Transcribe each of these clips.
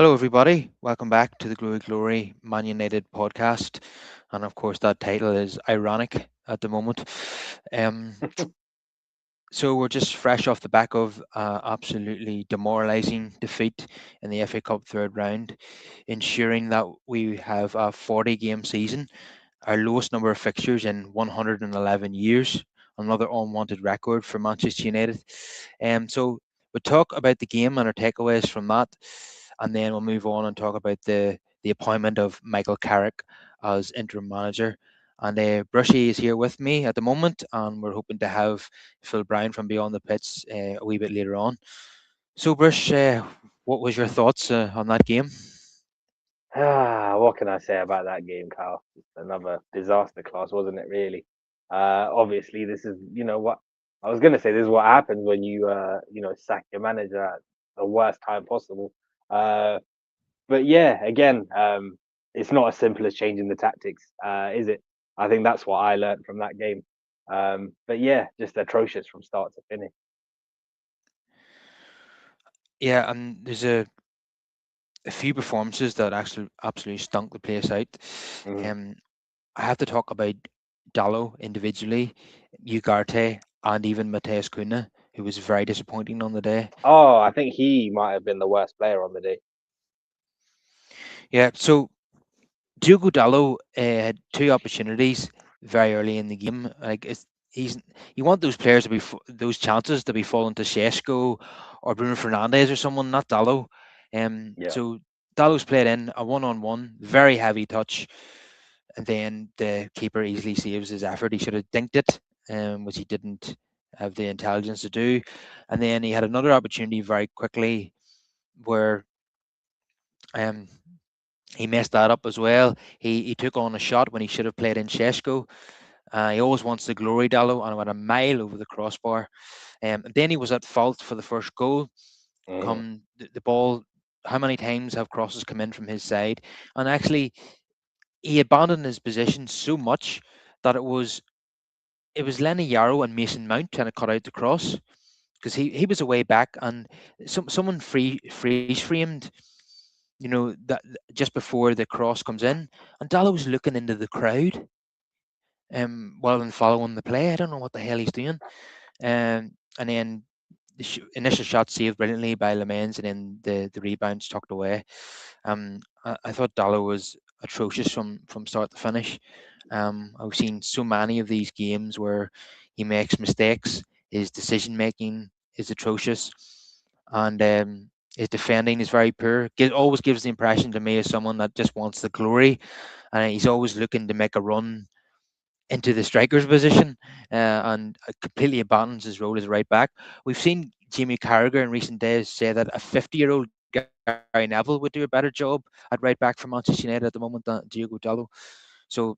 Hello, everybody. Welcome back to the Glory Glory Man United podcast. And of course, that title is ironic at the moment. Um, so we're just fresh off the back of absolutely demoralising defeat in the FA Cup third round, ensuring that we have a 40-game season, our lowest number of fixtures in 111 years, another unwanted record for Manchester United. So we'll talk about the game and our takeaways from that, and then we'll move on and talk about the appointment of Michael Carrick as interim manager. And Brushy is here with me at the moment, and we're hoping to have Phil Brown from Beyond the Pitch a wee bit later on. So, Brush, what was your thoughts on that game? What can I say about that game, Carl? It's another disaster class, wasn't it, really? Obviously, this is, what I was going to say, this is what happens when you sack your manager at the worst time possible. Uh, but yeah, again, it's not as simple as changing the tactics, is it? I think that's what I learned from that game. But yeah, just atrocious from start to finish. Yeah, and there's a few performances that actually absolutely stunk the place out. Mhm. Um, I have to talk about Dallo individually, Ugarte, and even Mateus Cunha, who was very disappointing on the day. Oh, I think he might have been the worst player on the day. Yeah, so Diogo Dallo had two opportunities very early in the game. He's you want those players to be those chances to be falling to Sheshko or Bruno Fernandes or someone, not Dallo. Yeah. So Dallo's played in a one-on-one, very heavy touch, and then the keeper easily saves his effort. He should have dinked it, which he didn't have the intelligence to do. And then he had another opportunity very quickly where um, he messed that up as well. He took on a shot when he should have played in Sheshko. He always wants the glory, Dallo, and went a mile over the crossbar. And then he was at fault for the first goal. Mhm. Come the ball, how many times have crosses come in from his side? And actually, he abandoned his position so much that it was Lenny Yarrow and Mason Mount trying to cut out the cross because he was away back and someone freeze framed, that just before the cross comes in, and Dallo was looking into the crowd while than following the play. I don't know what the hell he's doing. And then the initial shot saved brilliantly by Lemens, and then the rebounds tucked away. I thought Dallo was atrocious from start to finish. I've seen so many of these games where he makes mistakes. His decision making is atrocious, and his defending is very poor. Always gives the impression to me as someone that just wants the glory, and he's always looking to make a run into the striker's position, and completely abandons his role as right back. We've seen Jamie Carragher in recent days say that a 50-year-old Gary Neville would do a better job at right back for Manchester United at the moment than Diogo Dallo. So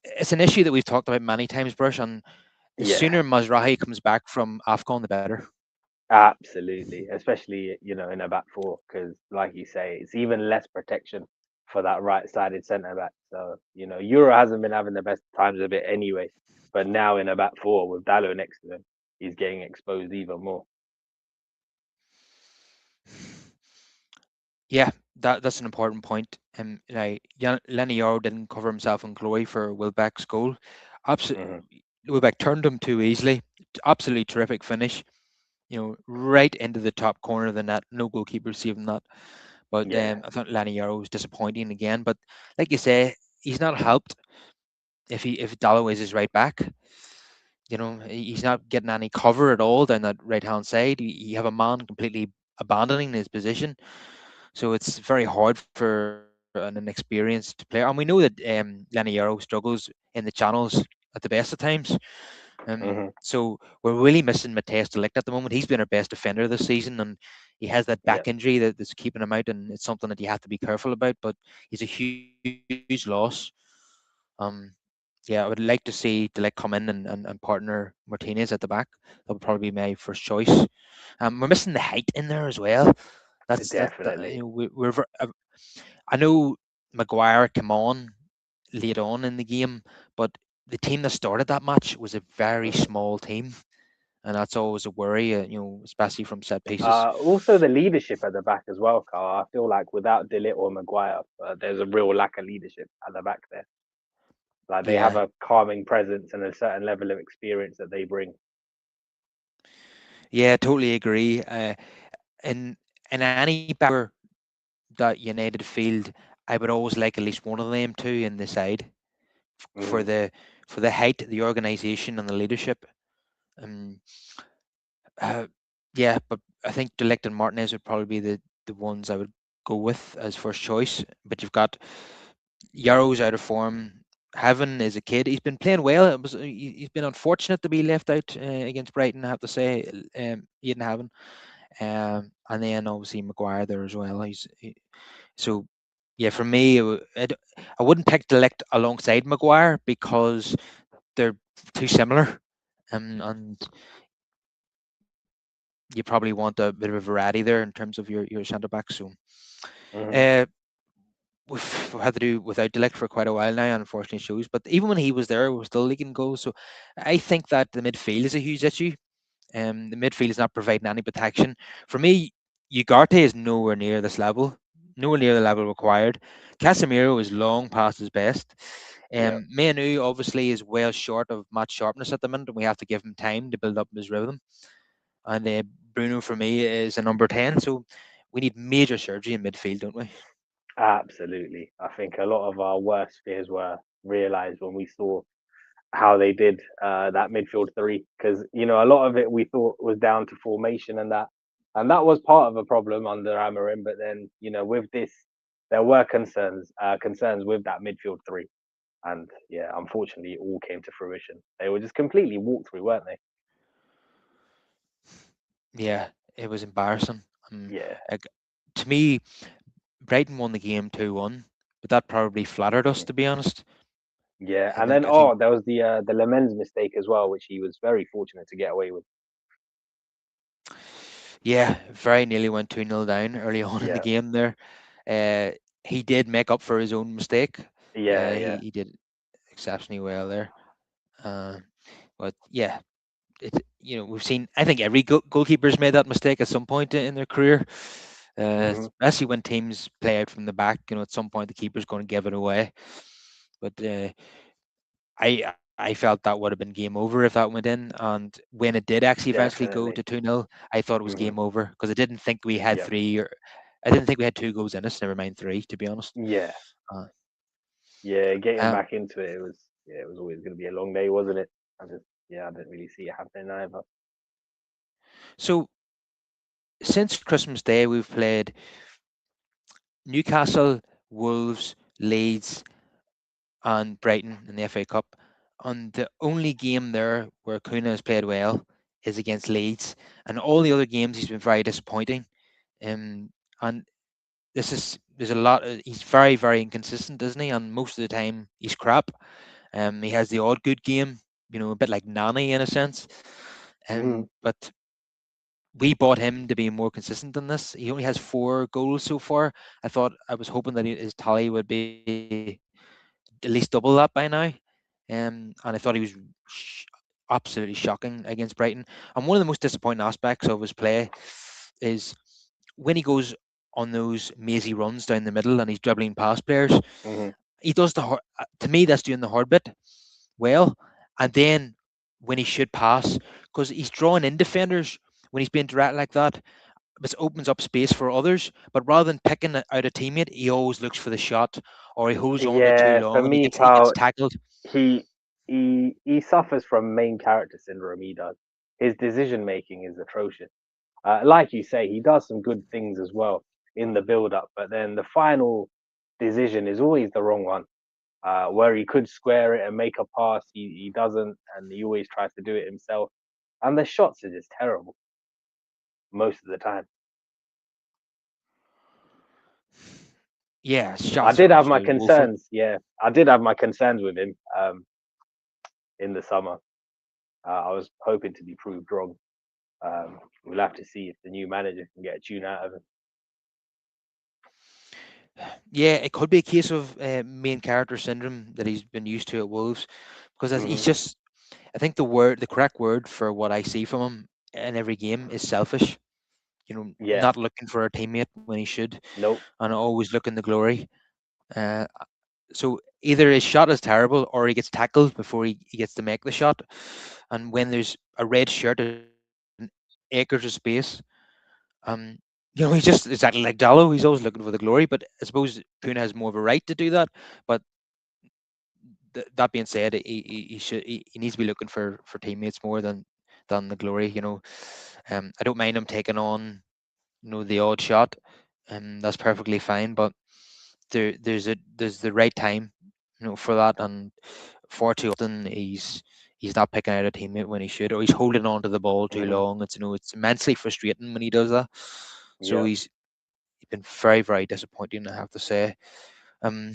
it's an issue that we've talked about many times, Brush, and the sooner Yeah. Mazrahi comes back from AFCON, the better. Absolutely, especially in a back four because, like you say, it's even less protection for that right-sided centre back. So Euro hasn't been having the best times of it anyway, but now in a back four with Dallo next to him, he's getting exposed even more. Yeah, that's an important point. Lenny Yoro didn't cover himself in glory for Wilbeck's goal. Hmm. Wilbeck turned him too easily. Absolutely terrific finish. Right into the top corner of the net. No goalkeeper saving that. But Yeah, I thought Lenny Yoro was disappointing again. But like you say, he's not helped if Dallow is his right back. He's not getting any cover at all down that right hand side. You have a man completely abandoning his position, so it's very hard for an inexperienced player. And we know that Lenny Yaro struggles in the channels at the best of times. hmm, So we're really missing Mateus Delict at the moment. He's been our best defender this season, and he has that yeah, back injury that's keeping him out, and it's something that you have to be careful about. But he's a huge loss. Um, yeah, I would like to see Delict come in and partner Martinez at the back. That would probably be my first choice. We're missing the height in there as well. That, definitely. I know Maguire came on late on in the game, but the team that started that match was a very Hmm. small team, and that's always a worry. Especially from set pieces. Also, the leadership at the back as well, Carl. I feel like without Dillit or Maguire, there's a real lack of leadership at the back there. Like they have Yeah, a calming presence and a certain level of experience that they bring. yeah, totally agree. In any backer that United field, I would always like at least one of them two in the side for Hmm. the height, the organisation, and the leadership. Um, uh, yeah, but I think Delict and Martinez would probably be the ones I would go with as first choice. But you've got Yarrow's out of form. Heaven is a kid. He's been playing well. He's been unfortunate to be left out against Brighton. I have to say, Eden Heaven, and then obviously Maguire there as well. So yeah, for me, I wouldn't pick Delict alongside Maguire because they're too similar, and you probably want a bit of a variety there in terms of your centre back. So Hmm. uh, we've had to do without Delict for quite a while now, unfortunately shows. But even when he was there, we were still leaking goals. So I think that the midfield is a huge issue. The midfield is not providing any protection. For me, Ugarte is nowhere near this level, nowhere near the level required. Casemiro is long past his best. Yeah, Manu obviously is well short of match sharpness at the minute, and we have to give him time to build up his rhythm. And Bruno for me is a number 10. So we need major surgery in midfield, don't we? absolutely. I think a lot of our worst fears were realized when we saw how they did that midfield three, because a lot of it we thought was down to formation and that was part of a problem under Amarim. But then with this, there were concerns with that midfield three, and yeah, unfortunately, it all came to fruition. They were just completely walked through, weren't they? Yeah, it was embarrassing. Yeah, Like, to me, Brighton won the game 2-1, but that probably flattered us, mhm. to be honest. Yeah, I and then think, I think, there was the Lemens mistake as well, which he was very fortunate to get away with. yeah, very nearly went 2-0 down early on in the Yeah, game there. Uh, he did make up for his own mistake. yeah, He, yeah. he did exceptionally well there. Uh, but yeah, we've seen. I think every goalkeeper's made that mistake at some point in their career. Hmm. Especially when teams play out from the back. At some point the keeper's going to give it away. But I felt that would have been game over if that went in. And when it did actually eventually go Definitely. to 2-0, I thought it was Hmm. game over because I didn't think we had Yeah, three or I didn't think we had two goals in us. Never mind three, to be honest. yeah. Uh, Yeah, getting um, back into it, it was always going to be a long day, wasn't it? I didn't really see it happening either. so since Christmas Day, we've played Newcastle, Wolves, Leeds, and Brighton in the FA Cup. And the only game there where Kuna has played well is against Leeds, and all the other games he's been very disappointing. And there's a lot. He's very very inconsistent, isn't he? And most of the time he's crap. He has the odd good game, a bit like Nani in a sense. Hmm. But we bought him to be more consistent than this. He only has 4 goals so far. I was hoping that his tally would be at least double that by now. And I thought he was absolutely shocking against Brighton. And one of the most disappointing aspects of his play is when he goes on those mazy runs down the middle and he's dribbling past players. Hmm. He does to me that's doing the hard bit well, and then when he should pass, because he's drawing in defenders when he's being direct like that, which opens up space for others. But rather than picking out a teammate, he always looks for the shot, or he holds on to it too Yeah, for long and me, he gets Carl, tackled. he he suffers from main character syndrome. He does. His decision making is atrocious. Like you say, he does some good things as well in the build up, but then the final decision is always the wrong one. Where he could square it and make a pass, he doesn't, and he always tries to do it himself. And the shots are just terrible most of the time. Yeah, I shots are did have my absolutely woeful. concerns. Yeah, I did have my concerns with him in the summer. I was hoping to be proved wrong. We'll have to see if the new manager can get a tune out of him. Yeah, it could be a case of main character syndrome that he's been used to at Wolves, because he's Hmm. just I think the correct word for what I see from him in every game is selfish. Yeah. Not looking for a teammate when he should, Nope. and always looking the glory. Uh, so either his shot is terrible, or he gets tackled before he gets to make the shot. And when there's a red shirt and acres of space, um, he's just exactly like Dallo. He's always looking for the glory. But I suppose Puna has more of a right to do that. But that being said, he needs to be looking for teammates more than the glory. I don't mind him taking on the odd shot, and that's perfectly fine. But there's the right time, for that, and far too often he's not picking out a teammate when he should, or he's holding on to the ball too Hmm. long. It's immensely frustrating when he does that. So Yeah. he's been very, very disappointing, I have to say. Um,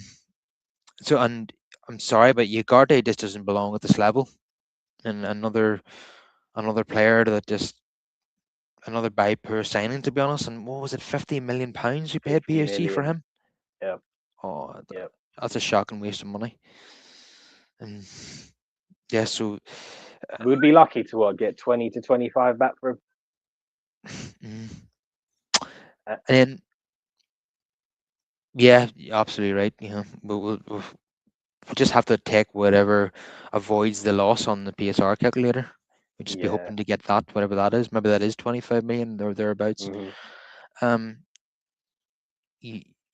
and I'm sorry, but Ugarte just doesn't belong at this level. And another player that just another buy poor signing, to be honest. And what was it, £50 million we paid 50 PSG for million. him? Yeah. Oh, Yeah. that's a shocking waste of money. And yeah, so We'd be lucky to what, get 20 to 25 back for him. mm, Uh, and then yeah, you're absolutely right. We'll just have to take whatever avoids the loss on the PSR calculator. We'll just be yeah. hoping to get that, whatever that is. Maybe that is 25 million or thereabouts. Hmm. Um,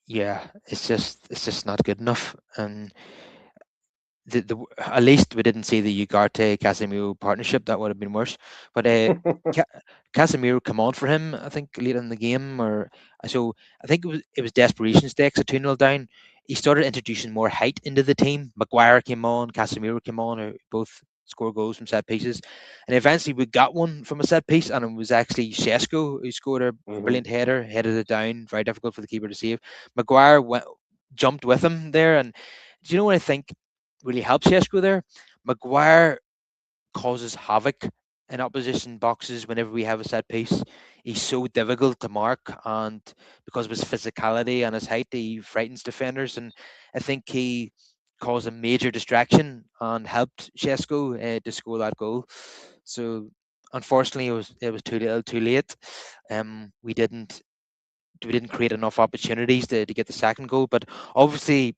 yeah, it's just not good enough. And at least we didn't see the Ugarte Casemiro partnership. That would have been worse. But Ca- Casemiro come on for him, I think, late in the game, or so I think it was desperation stakes, a 2-0 down. He started introducing more height into the team. Maguire came on, Casemiro came on, who both score goals from set pieces, and eventually we got one from a set piece, and it was actually Shesko who scored a Hmm. brilliant header, headed it down, very difficult for the keeper to save. Maguire jumped with him there, and do you know what I think really helps Shesko there? Maguire causes havoc in opposition boxes whenever we have a set piece. He's so difficult to mark, and because of his physicality and his height, he frightens defenders. And I think he caused a major distraction and helped Shesko to score that goal. So unfortunately, it was too little, too late. We didn't create enough opportunities to get the second goal, but obviously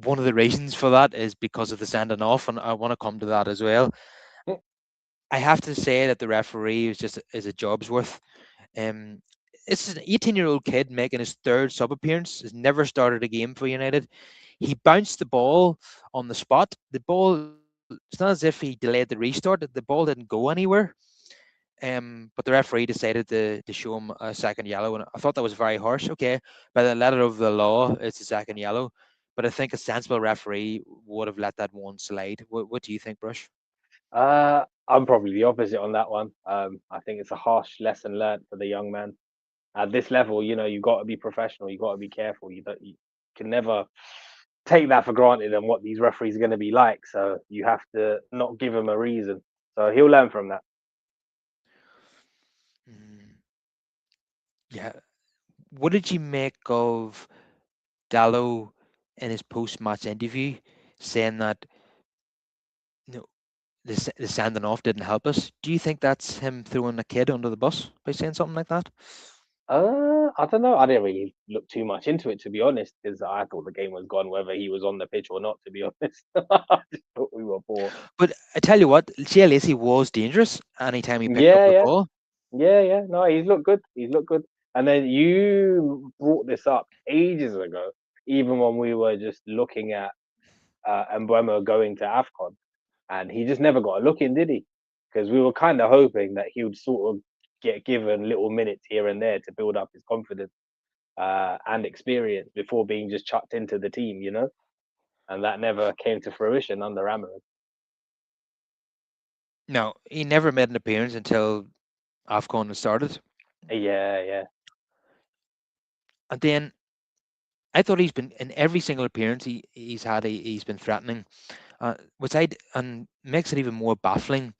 one of the reasons for that is because of the sending off, and I want to come to that as well. I have to say that the referee is a job's worth. Um, it's an 18-year-old kid making his third sub appearance. Has never started a game for United. He bounced the ball on the spot. The ball. It's not as if he delayed the restart. The ball didn't go anywhere. But the referee decided to show him a second yellow, and I thought that was very harsh. Okay, by the letter of the law, it's a second yellow, but I think a sensible referee would have let that one slide. What do you think, Brush? I'm probably the opposite on that one. I think it's a harsh lesson learned for the young man. At this level, you got to be professional. You got to be careful. You can never take that for granted and what these referees are going to be like. So you have to not give him a reason. So he'll learn from that. Mm, yeah. What did you make of Dallo in his post-match interview saying that you know, the sending off didn't help us? Do you think that's him throwing a kid under the bus by saying something like that? I don't know. I didn't really look too much into it, to be honest, because I thought the game was gone whether he was on the pitch or not. To be honest, I just thought we were poor. But I tell you what, Shea Lacey was dangerous anytime he picked up Yeah, the yeah, ball. yeah, yeah. No, he's looked good. He's looked good. And then you brought this up ages ago, even when we were just looking at Mbeumo going to AFCON, and he just never got a look in, did he? Because we were kind of hoping that he would sort of get given little minutes here and there to build up his confidence and experience before being just chucked into the team. And that never came to fruition under Amarin. No, he never made an appearance until AFCON had started. Yeah, yeah. And then I thought he's been in every single appearance he's had. He's been threatening, and makes it even more baffling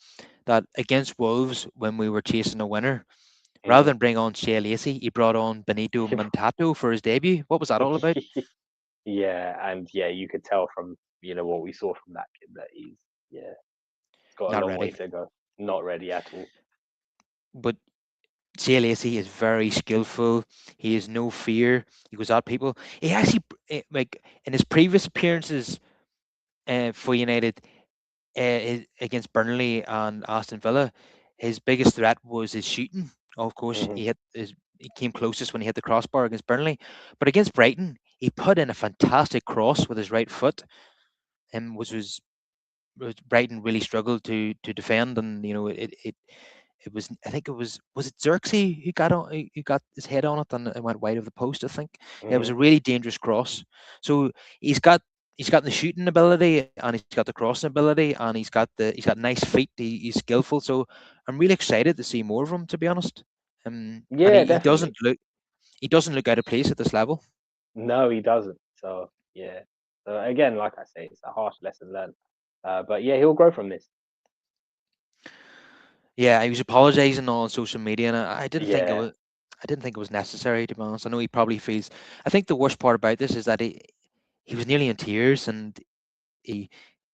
that against Wolves when we were chasing a winner, rather Mm. than bring on Shea Lacey, he brought on Benito Montato for his debut. What was that all about? Yeah, and yeah, you could tell from what we saw from that kid that he's yeah. Got a not long way ready. to go. Not ready at all. But Jay Lacey is very skillful. He has no fear. He goes at people. He actually, like in his previous appearances for United, against Burnley and Aston Villa, his biggest threat was his shooting. Of course, Hmm. he came closest when he hit the crossbar against Burnley, but against Brighton, he put in a fantastic cross with his right foot, and which Brighton really struggled to defend, and it was, I think was it Xerxes who got on, who got his head on it and it went wide of the post, I think. Yeah, it was Hmm. a really dangerous cross. So he's got he's got the shooting ability and he's got the crossing ability and he's got nice feet. He's skillful. So I'm really excited to see more of him, to be honest. And Yeah, he definitely. he doesn't look out of place at this level. No, he doesn't. So yeah. So again, like I say, it's a harsh lesson learned. But yeah, he'll grow from this. Yeah, he was apologising on social media, and I didn't think it Yeah. was. I didn't think it was necessary, to be honest. I know he probably feels. I think the worst part about this is that he was nearly in tears, and he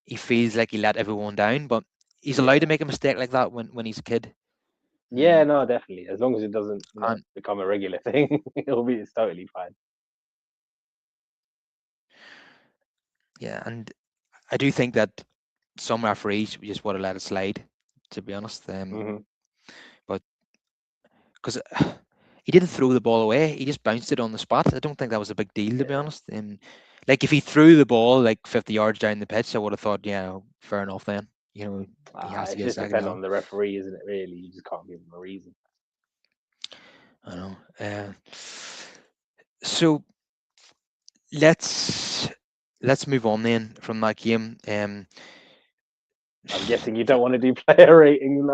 he feels like he let everyone down. But he's allowed to Yeah. make a mistake like that when he's a kid. Yeah, Mm, no, definitely. As long as it doesn't, and become a regular thing, it's totally fine. yeah, and I do think that some referees just want to let it slide. To be honest, Hmm. but because he didn't throw the ball away, he just bounced it on the spot. I don't think that was a big deal, to be Yeah. honest. Like if he threw the ball like 50 yards down the pitch, I would have thought, yeah, fair enough then. He has to It's get a just second depend yellow. on the referee, isn't it? Really, you just can't give them a reason. I know. So let's let's move on then from that game. I'm guessing you don't want to do player rating,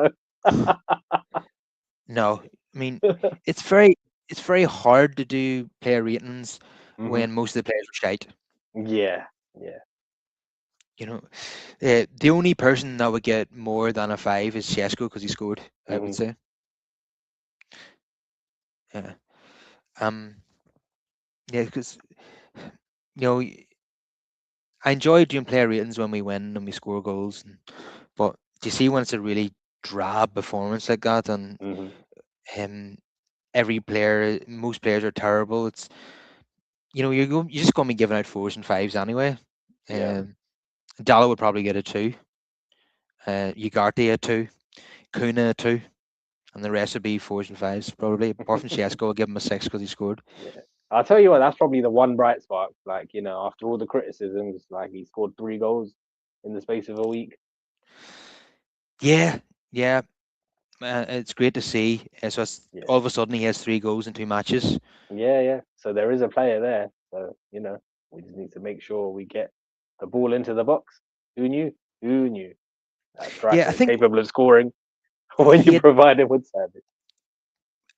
No, I mean it's very hard to do player ratings Hmm. when most of the players are shite. Yeah. Yeah. You know, the only person that would get more than a five is Shesko because he scored. I would Hmm. say. Yeah. Um. Yeah, because you know I enjoy doing player ratings when we win and we score goals, but do you see when it's a really drab performance like that, and Hmm. um, most players are terrible. It's you're just going to be giving out fours and fives anyway. Yeah. Um, Dalla would probably get a two, Ugarte a two, Kuna a two, and the rest would be fours and fives probably. Apart from Shesko, I'll give him a six because he scored. Yeah. I'll tell you what, that's probably the one bright spark. Like, after all the criticisms, like he scored 3 goals in the space of a week. Yeah, yeah, it's great to see. So Yeah. all of a sudden he has 3 goals in 2 matches. Yeah, yeah. So there is a player there. So, we just need to make sure we get the ball into the box. Who knew? Who knew that Yeah, striker I is think capable of scoring when he you had provide him with service?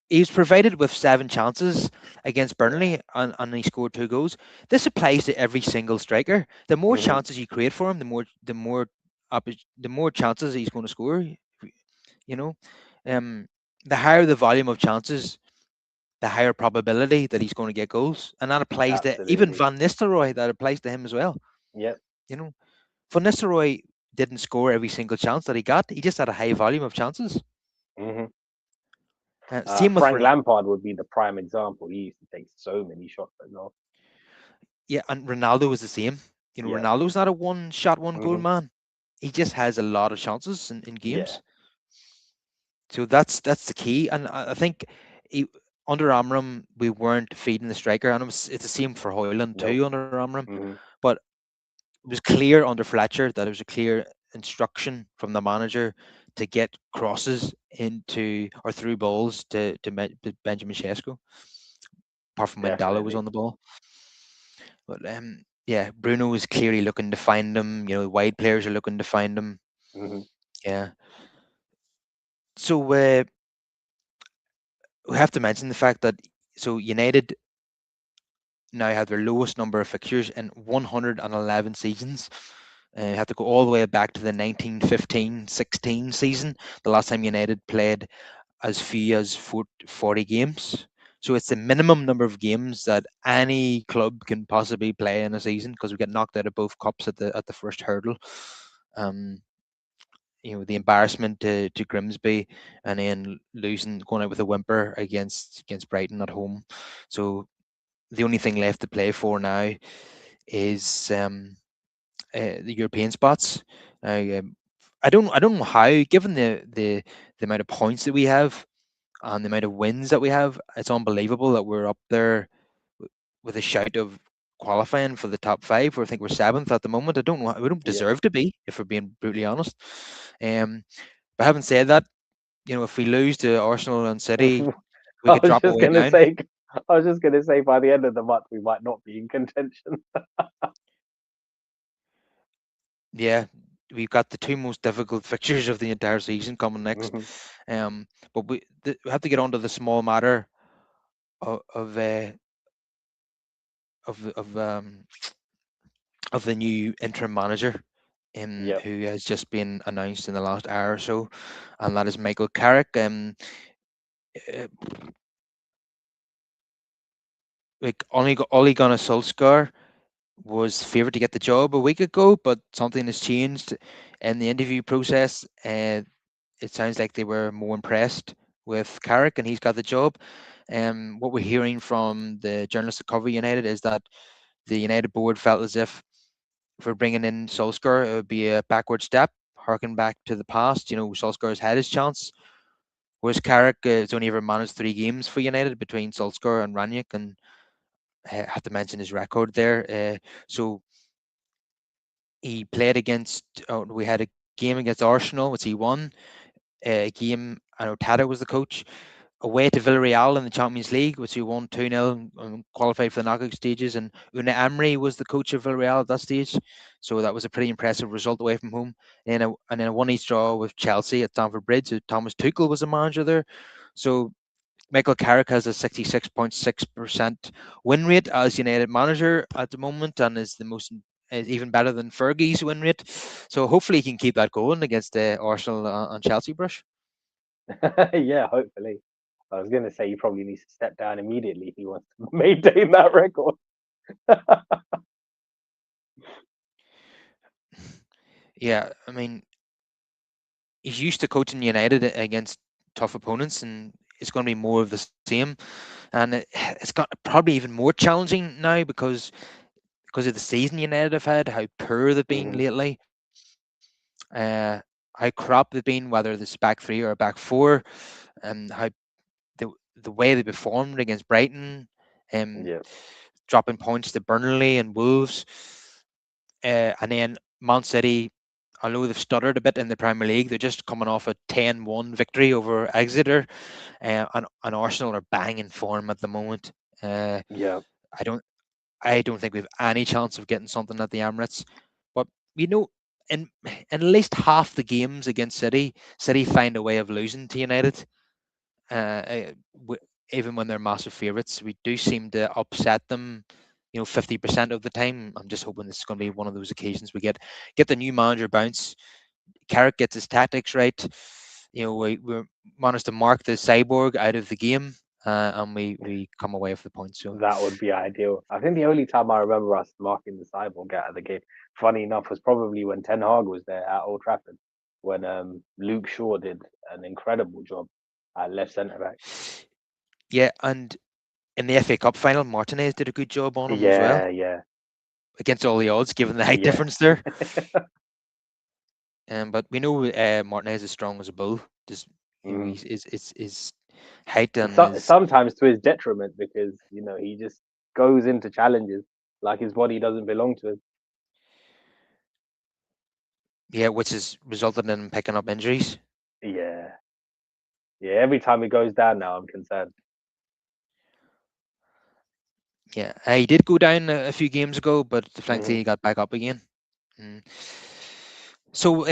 he was provided with 7 chances against Yeah. Burnley, and he scored 2 goals. This applies to every single striker. The more Hmm. chances you create for him, the more chances he's going to score. You know, um, the higher the volume of chances, the higher probability that he's going to get goals, and that applies to even Absolutely. Van Nistelrooy. That applies to him as well. Yep. You know, Van Nistelrooy didn't score every single chance that he got. He just had a high volume of chances. Hmm. Same with Frank Lampard would be the prime example. He used to take so many shots as well. Yeah, and Ronaldo was the same. Yeah. Ronaldo's not a one shot, one goal Hmm. man. He just has a lot of chances in Yeah. games. So that's the key. And I think he, under Amram, we weren't feeding the striker, and it's the same for Hoyland too Nope. under Amram. Hmm. But it was clear under Fletcher that it was a clear instruction from the manager to get crosses into or through balls to Benjamin Sesko, apart from when Dallo was Definitely. on the ball. But yeah, Bruno was clearly looking to find them. Wide players are looking to find them. Hmm. Yeah. So we have to mention the fact that United now have their lowest number of fixtures in 111 seasons. Have to go all the way back to the 1915-16 season, the last time United played as few as 40 games. So it's the minimum number of games that any club can possibly play in a season because we get knocked out of both cups at the first hurdle. Um, the embarrassment to Grimsby, and then losing, going out with a whimper against Brighton at home. So the only thing left to play for now is the European spots. I don't know how, given the amount of points that we have and the amount of wins that we have, it's unbelievable that we're up there with a shout of qualifying for the top five. I think we're seventh at the moment. I don't know. We don't Yeah. deserve to be, if we're being brutally honest. But having said that, if we lose to Arsenal and City, we I could was drop just away gonna down. say, I was just gonna say, by the end of the month, we might not be in contention. Yeah, we've got the two most difficult fixtures of the entire season coming next. Mhm. Um, but we have to get on to the small matter of of the new interim manager, Yep. who has just been announced in the last hour or so, and that is Michael Carrick. Uh, like Ole Gunnar Solskjaer was favoured to get the job a week ago, but something has changed in the interview process. It sounds like they were more impressed with Carrick, and he's got the job. What we're hearing from the journalists that cover United is that the United board felt as if we're bringing in Solskjaer, it would be a backward step, harking back to the past. Solskjaer's had his chance, whereas Carrick has only ever managed 3 games for United between Solskjaer and Ranić, and I have to mention his record there. So he played against. We had a game against Arsenal, which he won. A game, I know Tata was the coach, away to Villarreal in the Champions League, which we won 2-0 and qualified for the knockout stages. And Una Emery was the coach of Villarreal at that stage. So that was a pretty impressive result away from home. And then a 1-each draw with Chelsea at Stamford Bridge. So Thomas Tuchel was the manager there. So Michael Carrick has a 66.6% win rate as United manager at the moment, and is even better than Fergie's win rate. So hopefully he can keep that going against Arsenal and Chelsea. Brush. Yeah, hopefully. I was gonna say he probably needs to step down immediately if he wants to maintain that record. Yeah, I mean, he's used to coaching United against tough opponents, and it's going to be more of the same. And it's got probably even more challenging now because of the season United have had, how poor they've been Hmm. lately, uh, how crap they've been, whether it's back three or a back four, and how the way they performed against Brighton, um, Yeah. dropping points to Burnley and Wolves, and then Man City. Although they've stuttered a bit in the Premier League, they're just coming off a 10-1 victory over Exeter, and Arsenal are banging form at the moment. Yeah. I don't I don't think we've any chance of getting something at the Emirates. But you know, in at least half the games against City find a way of losing to United. Uh, uh, w- Even when they're massive favourites, we do seem to upset them. 50% of the time. I'm just hoping this is going to be one of those occasions we get the new manager bounce. Carrick gets his tactics right. We managed to mark the cyborg out of the game, and we come away with the point. So That would be ideal. I think the only time I remember us marking the cyborg out of the game, funny enough, was probably when Ten Hag was there at Old Trafford, when Luke Shaw did an incredible job at left centre back. yeah, and in the FA Cup final, Martinez did a good job on him as well, Yeah, yeah, against all the odds, given the height yeah. difference there. But we know Martinez is strong as a bull. Just Mm. his height And and so, his sometimes to his detriment because he just goes into challenges like his body doesn't belong to him. yeah, which has resulted in him picking up injuries. Yeah, yeah. Every time he goes down now, I'm concerned. Yeah, he did go down a few games ago, but thankfully Hmm. he got back up again. Mm. So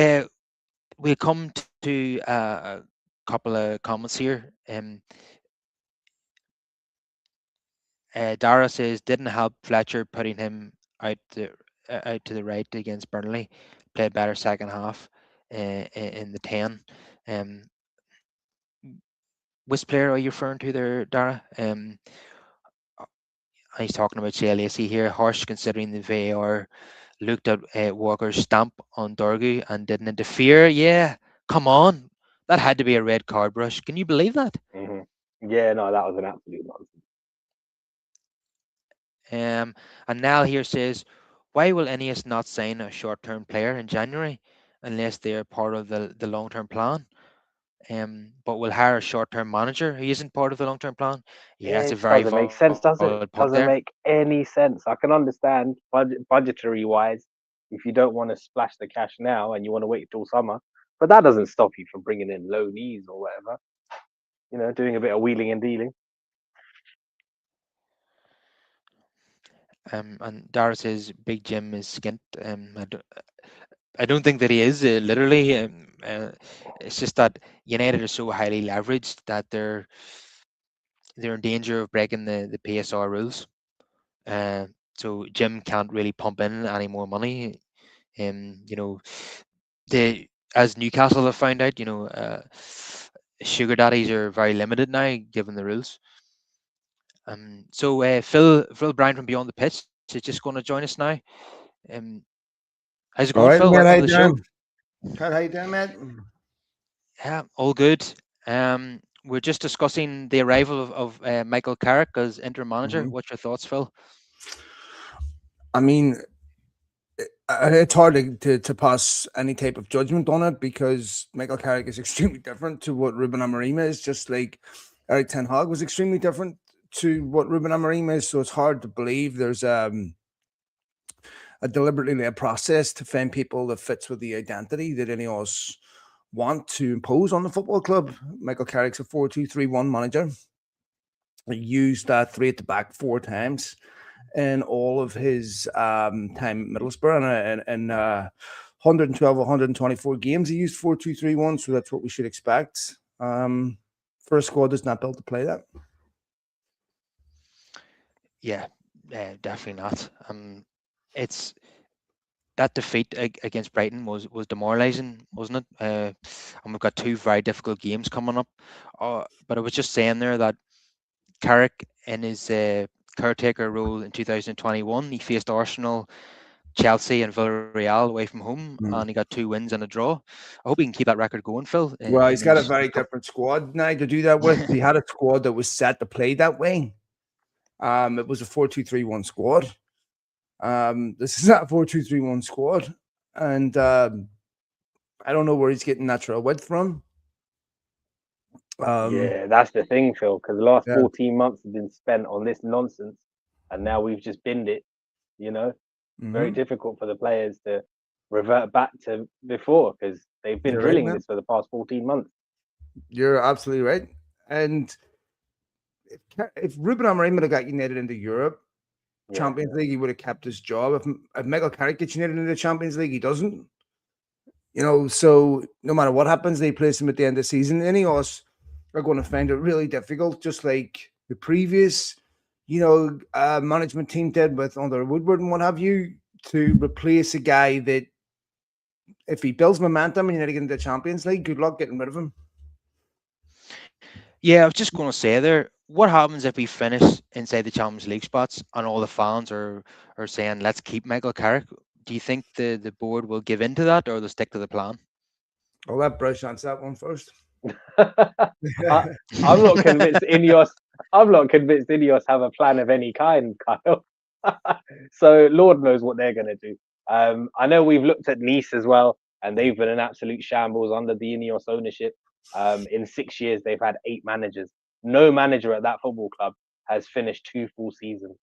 we come to a couple of comments here. Dara says didn't help Fletcher putting him out to the right against Burnley. Played better second half in the 10. Um, which player are you referring to there, Dara? Uh, he's talking about Shea Lacey here. Harsh considering the VAR looked at Walker's stamp on Dorgu and didn't interfere. Yeah, come on. That had to be a red card, Brush. Can you believe that? Hmm. Yeah, no, that was an absolute nonsense. And Niall here says, why will Ineos not sign a short-term player in January unless they're part of the long-term plan? But will hire a short-term manager who isn't part of the long-term plan? Yeah, that's a It very doesn't make valid sense, point does there. it? Doesn't make any sense. I can understand budgetary wise if you don't want to splash the cash now and you want to wait till summer, but that doesn't stop you from bringing in loanees or whatever. Doing a bit of wheeling and dealing. And Dara says Big Jim is skint. I don't think that he is literally. It's just that United are so highly leveraged that they're in danger of breaking the PSR rules. So Jim can't really pump in any more money. You know, the as Newcastle have found out, sugar daddies are very limited now given the rules. So Phil Brown from Beyond the Pitch is just going to join us now. Um, how's it going, All Phil? right, Welcome man. to How the you show. doing? How you doing, mate? Yeah, all good. We're just discussing the arrival of Michael Carrick as interim manager. hmm What's your thoughts, Phil? I mean, it's hard to pass any type of judgment on it because Michael Carrick is extremely different to what Ruben Amorim is, just like Eric Ten Hag was extremely different to what Ruben Amorim is. So it's hard to believe there's a deliberately led process to find people that fits with the identity that any of us want to impose on the football club. Michael Carrick's a 4-2-3-1 manager. He used that three at the back four times in all of his time at Middlesbrough, and 112 124 games he used 4-2-3-1, so that's what we should expect for a squad that's not built to play that. Yeah, definitely not. It's that defeat against Brighton was demoralising, wasn't it? And we've got two very difficult games coming up. But I was just saying there that Carrick, in his caretaker role in 2021, he faced Arsenal, Chelsea, and Villarreal away from home, and he got two wins and a draw. I hope he can keep that record going, Phil. Well, In he's got a these, very different squad now to do that with. He had a squad that was set to play that way. It was a 4-2-3-1 squad. This is not a 4-2-3-1 squad, and I don't know where he's getting natural width from. Yeah, that's the thing, Phil, because the last Yeah. 14 months have been spent on this nonsense, and now we've just binned it. You know, very Mm-hmm. difficult for the players to revert back to before because they've been You're right, drilling man. this for the past 14 months. You're absolutely right. And if Ruben Amorim would have got United into Europe, Yeah, Champions League, he would have kept his job. If Michael Carrick gets United into the Champions League, he doesn't. So no matter what happens, they place him at the end of the season. Any of us are going to find it really difficult, just like the previous, management team did with under Woodward and what have you, to replace a guy that if he builds momentum and United get into the Champions League, good luck getting rid of him. yeah, I was just going to say there. What happens if we finish inside the Champions League spots and all the fans are saying let's keep Michael Carrick? Do you think the board will give in to that or they'll stick to the plan? I'll let Brush answer that one first. I, I'm not convinced Ineos. I'm not convinced Ineos have a plan of any kind, Kyle. So Lord knows what they're going to do. I know we've looked at Nice as well, and they've been an absolute shambles under the Ineos ownership. In 6 years, they've had 8 managers. No manager at that football club has finished 2 full seasons.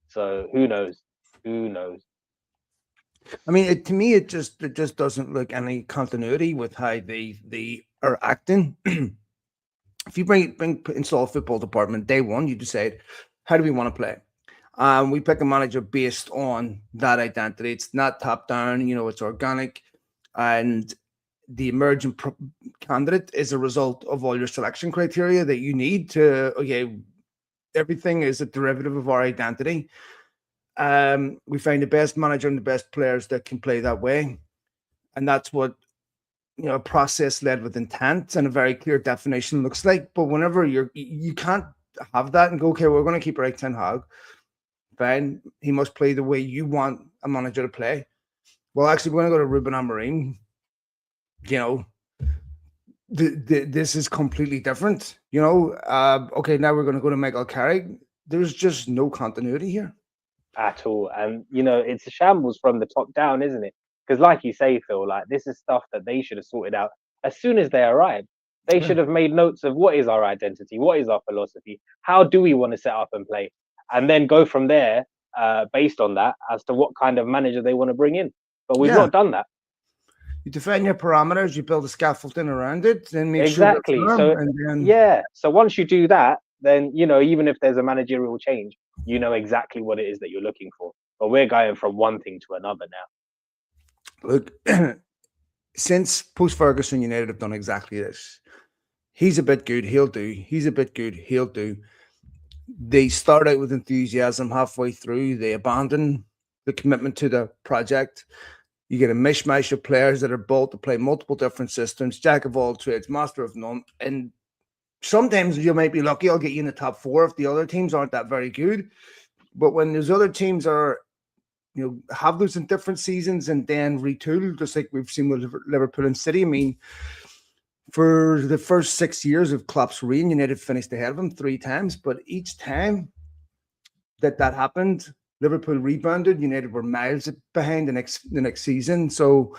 So who knows? Who knows? I mean, to me, it just doesn't look any continuity with how they are acting. If you install a football department day one, you decide how do we want to play. We pick a manager based on that identity. It's not top down, it's organic, and the emerging candidate is a result of all your selection criteria that you need to. Okay, everything is a derivative of our identity. We find the best manager and the best players that can play that way, and that's what a process led with intent and a very clear definition looks like. But whenever you can't have that and go, okay, we're going to keep Eric Ten Hag. Fine, he must play the way you want a manager to play. Well, actually, we're going to go to Ruben Amorim. You know, this is completely different. Okay, now we're going to go to Michael Carrick. There's just no continuity here. At all. And it's a shambles from the top down, isn't it? Because, like you say, Phil, like this is stuff that they should have sorted out as soon as they arrived. They Yeah. should have made notes of what is our identity, what is our philosophy, how do we want to set up and play, and then go from there, based on that, as to what kind of manager they want to bring in. But we've Yeah. not done that. You define your parameters, you build a scaffolding around it, then make sure they're Exactly. firm, So and then yeah. So once you do that, then even if there's a managerial change, you know exactly what it is that you're looking for. But we're going from one thing to another now. look. Since post Ferguson, United have done exactly this. He's a bit good, he'll do. He's a bit good, he'll do. They start out with enthusiasm. Halfway through, they abandon the commitment to the project. You get a mishmash of players that are built to play multiple different systems, jack of all trades, master of none. And sometimes you might be lucky, I'll get you in the top four if the other teams aren't that very good. But when those other teams are, have those in different seasons and then retool, just like we've seen with Liverpool and City. I mean, for the first 6 years of Klopp's reign, United finished ahead of him 3 times, but each time that happened, Liverpool rebounded. United were miles behind the next season. So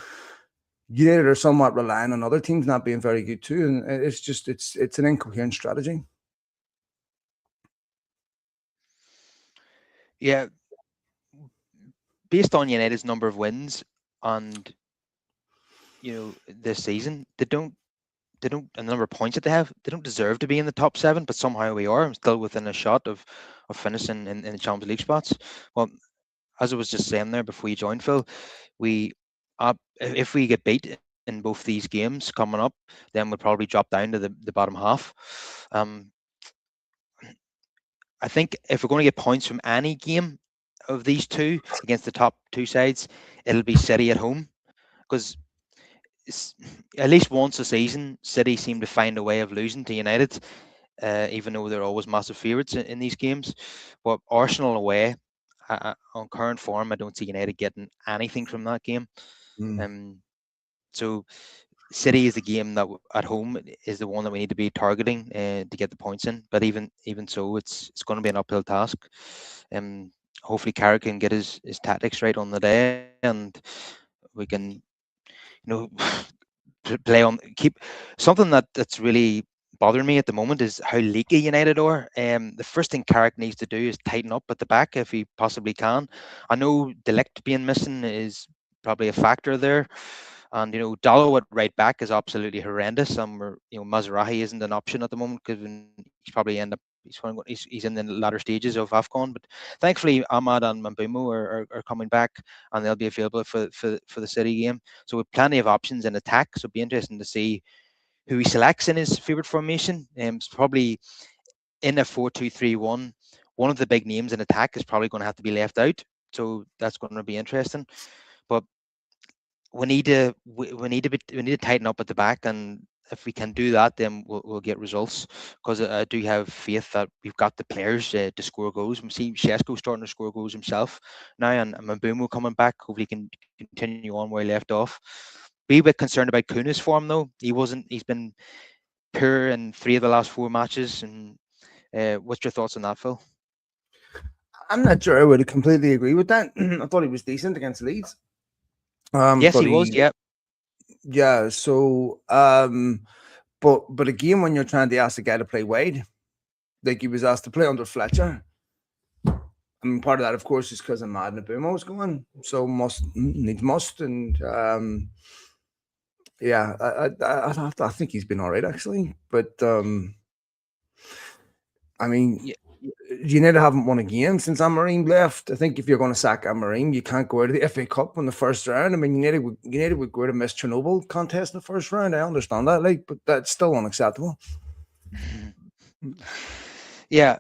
United are somewhat relying on other teams not being very good too, and it's an incoherent strategy. Yeah, based on United's number of wins and this season, they don't and the number of points that they have, they don't deserve to be in the top 7, but somehow we are. I'm still within a shot of finishing in the Champions League spots. Well, as I was just saying there before you joined, Phil, we if we get beat in both these games coming up, then we'll probably drop down to the bottom half. Um, I think if we're going to get points from any game of these two against the top two sides, it'll be City at home, because at least once a season, City seem to find a way of losing to United, even though they're always massive favourites in these games. But Arsenal away, on current form, I don't see United getting anything from that game. So City is the game that at home is the one that we need to be targeting to get the points in. But even so, it's going to be an uphill task. Hopefully, Carrick can get his tactics right on the day, and we can, play on keep something that's really bothering me at the moment is how leaky United are. The first thing Carrick needs to do is tighten up at the back if he possibly can. I know Delict being missing is probably a factor there, and Dallo at right back is absolutely horrendous. Mazrahi isn't an option at the moment because he's probably he's in the latter stages of AFCON. But thankfully, Ahmad and Mambumo are coming back, and they'll be available for the City game. So with plenty of options in attack. So it'll be interesting to see who he selects in his favourite formation. It's probably in a 4-2-3-1. One of the big names in attack is probably going to have to be left out. So that's going to be interesting. But we need to tighten up at the back, and if we can do that, then we'll get results. Because I do have faith that we've got the players to score goals. We see Shesko starting to score goals himself now, and Mbeumo coming back. Hopefully, he can continue on where he left off. Be a bit concerned about Kuna's form though. He's been poor in 3 of the last 4 matches. And what's your thoughts on that, Phil? I'm not sure I would completely agree with that. I thought he was decent against Leeds. Yes, he was. Yeah. Yeah. So, but again, when you're trying to ask the guy to play wide, like he was asked to play under Fletcher. I mean, part of that, of course, is because Ahmad and Bumo's going, so needs must, and yeah, I think he's been all right actually, but I mean, Yeah. United haven't won a game since Amorim left. I think if you're going to sack Amorim, you can't go out of the FA Cup in the first round. I mean, United would go to Miss Chernobyl contest in the first round. I understand that, but that's still unacceptable. Yeah,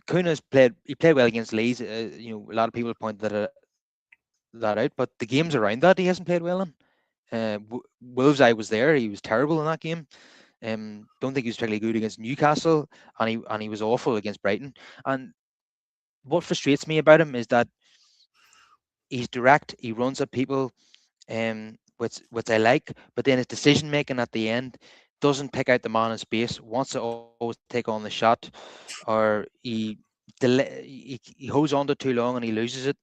Kuna's played well against Leeds. A lot of people point that out, but the games around that he hasn't played well in. Wolves, I was there. He was terrible in that game. Don't think he was particularly good against Newcastle, and he was awful against Brighton. And what frustrates me about him is that he's direct. He runs at people, which I like. But then his decision making at the end doesn't pick out the man in space. Wants to always take on the shot, or he holds on to too long and he loses it.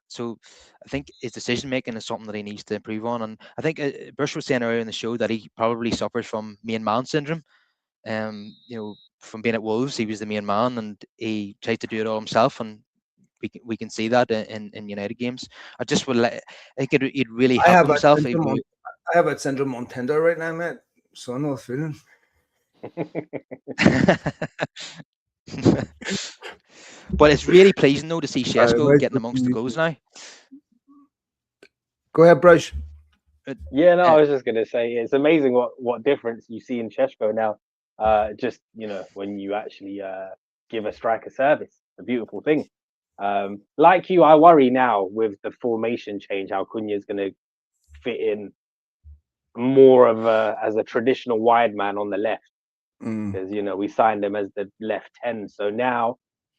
So I think his decision making is something that he needs to improve on. And I think Brush was saying earlier in the show that he probably suffers from main man syndrome. From being at Wolves, he was the main man and he tried to do it all himself. And we can see that in United games. I just would like, I think he'd really I help have that himself. syndrome on, I have that syndrome on Tinder right now, mate. So I know the feeling. But it's really pleasing though to see Shesko Right, getting amongst the goals now. go ahead, Brush. Yeah, no, Uh, I was just gonna say it's amazing what difference you see in Sheshko now. Just when you actually give a striker service, a beautiful thing. Like you, I worry now with the formation change how Cunha's gonna fit in more of as a traditional wide man on the left because we signed him as the left 10. So now,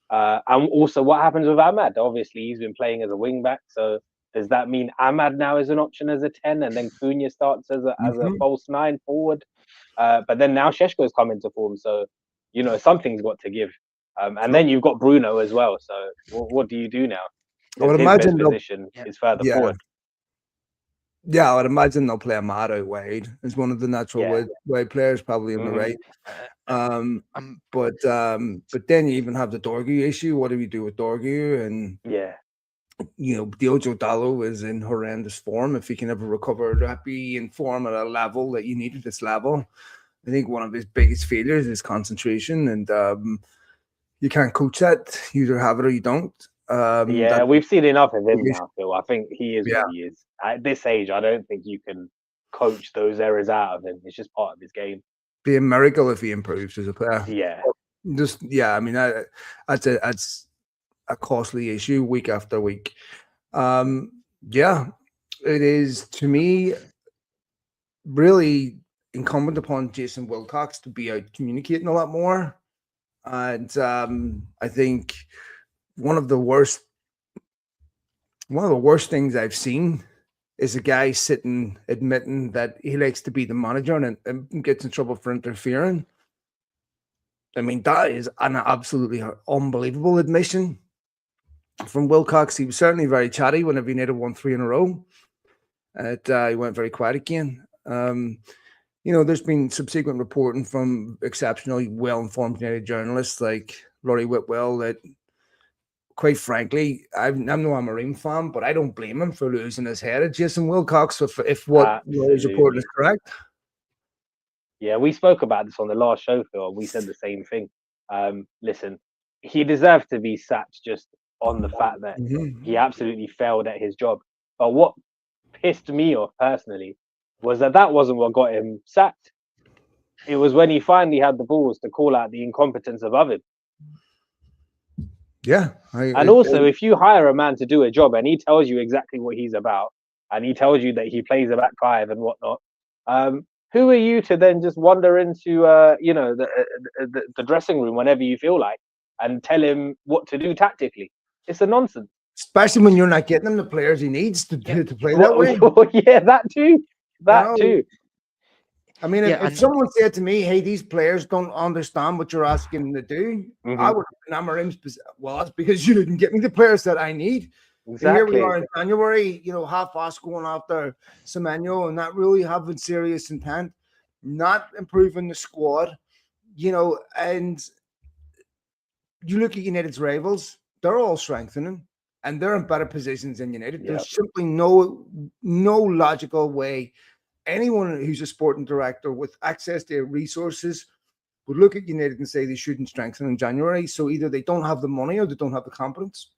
and also what happens with Ahmad? Obviously, he's been playing as a wing back. So does that mean Ahmad now is an option as a 10, and then Cunha starts as a false 9 forward? But then now Sheshko's come into form, so something's got to give. And then you've got Bruno as well. So what do you do now? I would Because his best imagine position is further forward. Yeah, I would imagine they'll play Ahmad out wide as one of the natural wide players, probably on the right. But then you even have the Dorgu issue. What do we do with Dorgu? And Diogo Dallo is in horrendous form. If he can ever recover, that be in form at a level that you need at this level. I think one of his biggest failures is concentration, and you can't coach that. You either have it or you don't. We've seen enough of him now, Phil. I think he is what he is. At this age, I don't think you can coach those errors out of him. It's just part of his game. Be a miracle if he improves as a player. Yeah. I mean, that's a costly issue week after week. It is, to me, really incumbent upon Jason Wilcox to be out communicating a lot more. And I think one of the worst things I've seen is a guy sitting admitting that he likes to be the manager and gets in trouble for interfering. I mean, that is an absolutely unbelievable admission from Wilcox. He was certainly very chatty whenever he needed 1-3 in a row. He went very quiet again. There's been subsequent reporting from exceptionally well-informed United journalists like Laurie Whitwell that, quite frankly, I'm no Amorim fan, but I don't blame him for losing his head at Jason Wilcox if what Laurie's report is correct. Yeah, we spoke about this on the last show, Phil. We said the same thing. Listen, he deserved to be sacked just on the fact that he absolutely failed at his job. But what pissed me off personally was that wasn't what got him sacked. It was when he finally had the balls to call out the incompetence above him. Yeah. If you hire a man to do a job and he tells you exactly what he's about and he tells you that he plays a back five and whatnot, who are you to then just wander into the dressing room whenever you feel like and tell him what to do tactically? It's a nonsense. Especially when you're not getting him the players he needs to play that way. Yeah, that too. Too. I mean, if someone said to me, "Hey, these players don't understand what you're asking them to do," I would have Amorim's. Well, that's because you didn't get me the players that I need. Exactly. And here we are in January, half-assed going after Semenyo and not really having serious intent, not improving the squad, and you look at United's rivals, they're all strengthening and they're in better positions than United. There's simply no logical way anyone who's a sporting director with access to resources would look at United and say they shouldn't strengthen in January. So either they don't have the money or they don't have the competence.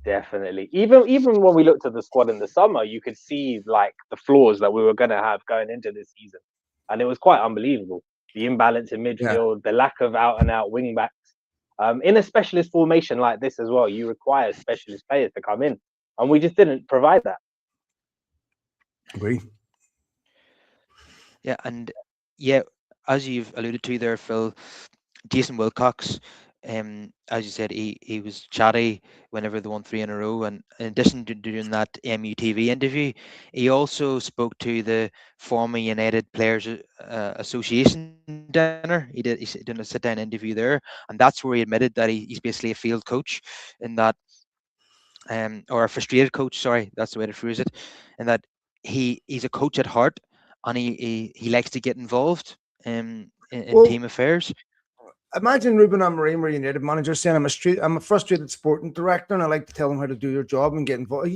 Definitely. Even when we looked at the squad in the summer, you could see like the flaws that we were going to have going into this season. And it was quite unbelievable. The imbalance in midfield, the lack of out-and-out wing-backs. In a specialist formation like this as well, you require specialist players to come in. And we just didn't provide that. Agree. Yeah, and as you've alluded to there, Phil, Jason Wilcox, as you said, he was chatty whenever they won three in a row. And in addition to doing that MUTV interview, he also spoke to the former United Players Association dinner. He's doing a sit down interview there, and that's where he admitted that he's basically a field coach, in that or a frustrated coach. Sorry, that's the way to phrase it. And that he's a coach at heart, and he likes to get involved in Well, team affairs. imagine Ruben Amorim, our United manager, saying, I'm a frustrated sporting director, and I like to tell them how to do their job and get involved.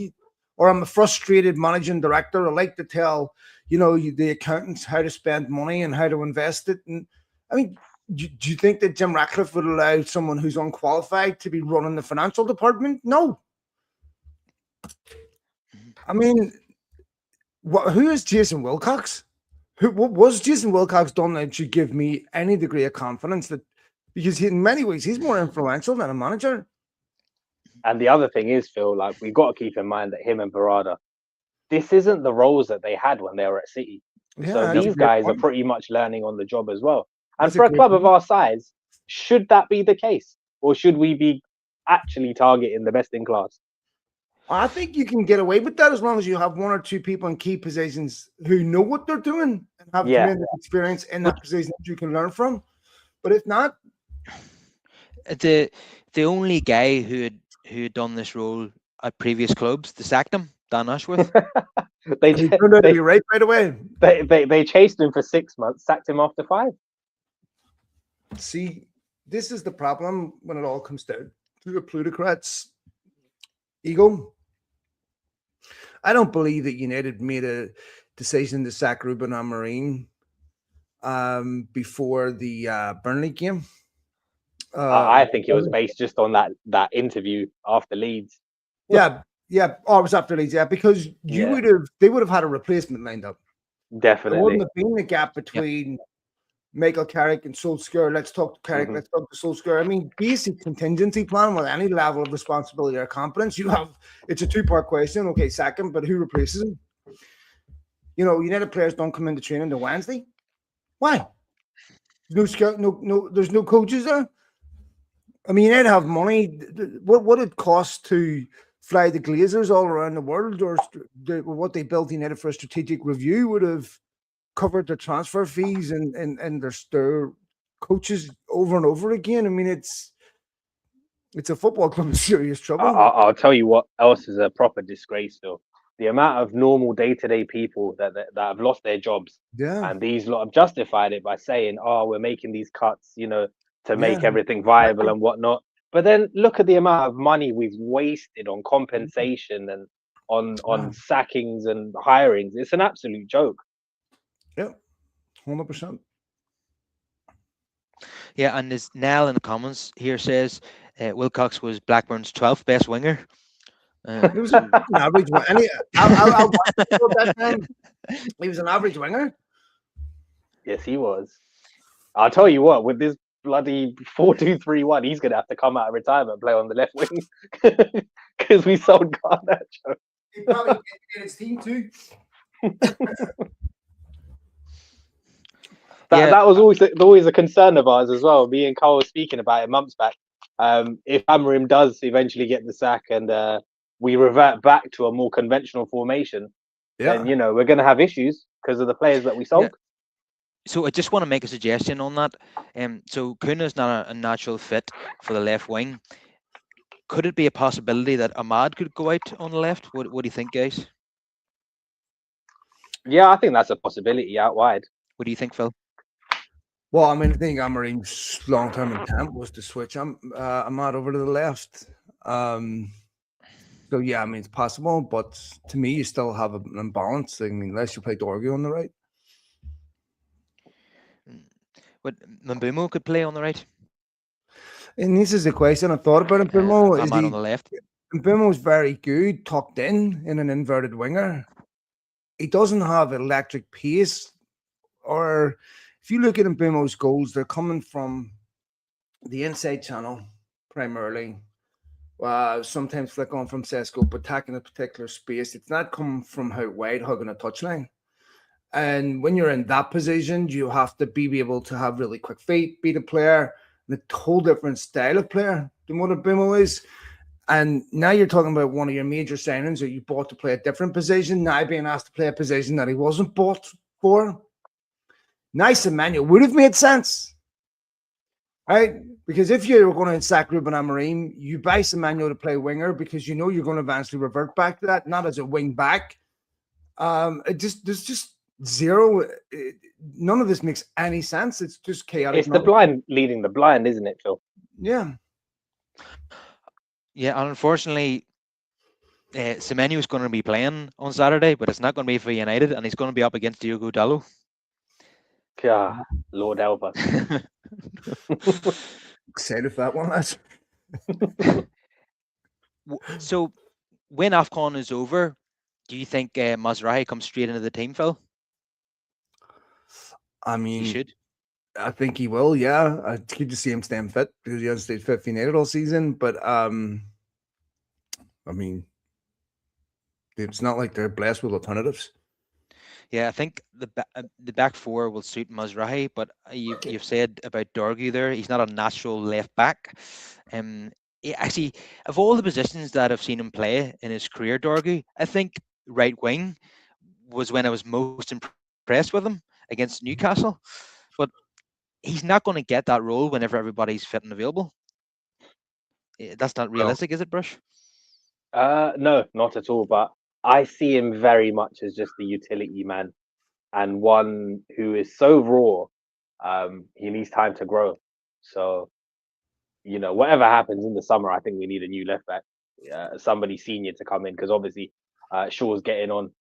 Or I'm a frustrated managing director. I like to tell, the accountants how to spend money and how to invest it. And I mean, do you think that Jim Ratcliffe would allow someone who's unqualified to be running the financial department? No. I mean, who is Jason Wilcox? What was Jason Wilcox done that should give me any degree of confidence that, because in many ways he's more influential than a manager. And the other thing is, Phil, like, we've got to keep in mind that him and Barada, this isn't the roles that they had when they were at City. Yeah, So these guys are pretty much learning on the job as well. And That's for a a great club of point. our size, should that be the case? Or should we be actually targeting the best in class? I think you can get away with that as long as you have one or two people in key positions who know what they're doing and have Yeah. tremendous experience in that position that you can learn from. But if not, the only guy who had done this role at previous clubs, they sacked him, Dan Ashworth. They, he turned out to be right away. they chased him for 6 months, sacked him after 5. See, this is the problem when it all comes down to the plutocrats' ego. I don't believe that United made a decision to sack Ruben Amorim before the Burnley game. I think it was based just on that interview after Leeds. Yeah. Oh, it was after Leeds. Yeah, because they would have had a replacement lined up. Definitely. There wouldn't have been the gap between Michael Carrick and Solskjaer. Let's talk to Carrick. Let's talk to Solskjaer. I mean, basic contingency plan with any level of responsibility or competence. It's a two-part question. Okay, sack him, but who replaces him? United players don't come into training till Wednesday. Why? No scout, no. There's no coaches there. I mean, United have money. What it costs to fly the Glazers all around the world, or what they built United for a strategic review would have covered their transfer fees and their coaches over and over again. I mean, it's a football club in serious trouble. I'll tell you what else is a proper disgrace, though. The amount of normal day-to-day people that have lost their jobs. Yeah. And these lot have justified it by saying, we're making these cuts, to make everything viable and whatnot. But then look at the amount of money we've wasted on compensation and on sackings and hirings. It's an absolute joke. Yep, 100%. Yeah, and as Nell in the comments here says, Wilcox was Blackburn's 12th best winger. He was an average winger. He was an average winger. Yes, he was. I'll tell you what, with this bloody 4-2-3-1, he's going to have to come out of retirement and play on the left wing because we sold Garnacho. He probably get his team too. That was always a concern of ours as well. Me and Carl were speaking about it months back. If Amorim does eventually get the sack and we revert back to a more conventional formation, then we're going to have issues because of the players that we sold. Yeah. So I just want to make a suggestion on that. So Kuna is not a natural fit for the left wing. Could it be a possibility that Ahmad could go out on the left? What do you think, guys? Yeah, I think that's a possibility out wide. What do you think, Phil? Well, I mean, I think Amorim's long-term intent was to switch Ahmad over to the left. So yeah, I mean, it's possible, but to me, you still have an imbalance. I mean, unless you play Dorgu on the right. But Mbeumo could play on the right. And this is the question I thought about Mbeumo. Ahmad on the left. Mbeumo's very good, tucked in an inverted winger. He doesn't have electric pace, or if you look at Mbeumo's goals, they're coming from the inside channel primarily. Sometimes flick on from Sesko, but attacking a particular space. It's not coming from out wide, hugging a touchline. And when you're in that position, you have to be able to have really quick feet, beat a player, a whole different style of player than what Mbeumo is. And now you're talking about one of your major signings that you bought to play a different position, now being asked to play a position that he wasn't bought for. Nice Emmanuel would have made sense, right? Because if you're going to sack Ruben Amorim, you buy Emmanuel to play winger because you know you're going to eventually revert back to that, not as a wing back. There's just zero. None of this makes any sense. It's just chaotic. It's the blind leading the blind, isn't it, Phil? Yeah. Yeah, and unfortunately, Semenyo is going to be playing on Saturday, but it's not going to be for United, and he's going to be up against Diogo Dalot. Yeah, Lord help us. Excited for that one, lads. So, when AFCON is over, do you think Mazraoui comes straight into the team, Phil? I mean, He should. I think he will. Yeah, it's good to see him staying fit because he hasn't stayed fit for United all season. But I mean, it's not like they're blessed with alternatives. Yeah, I think the back four will suit Mazraoui, but you've said about Dorgu there, he's not a natural left back. Actually, of all the positions that I've seen him play in his career, Dorgu, I think right wing was when I was most impressed with him against Newcastle. But he's not going to get that role whenever everybody's fit and available. That's not realistic, is it, Brush? No, not at all. But I see him very much as just a utility man and one who is so raw. He needs time to grow. So, whatever happens in the summer, I think we need a new left back, somebody senior to come in because obviously Shaw's getting on.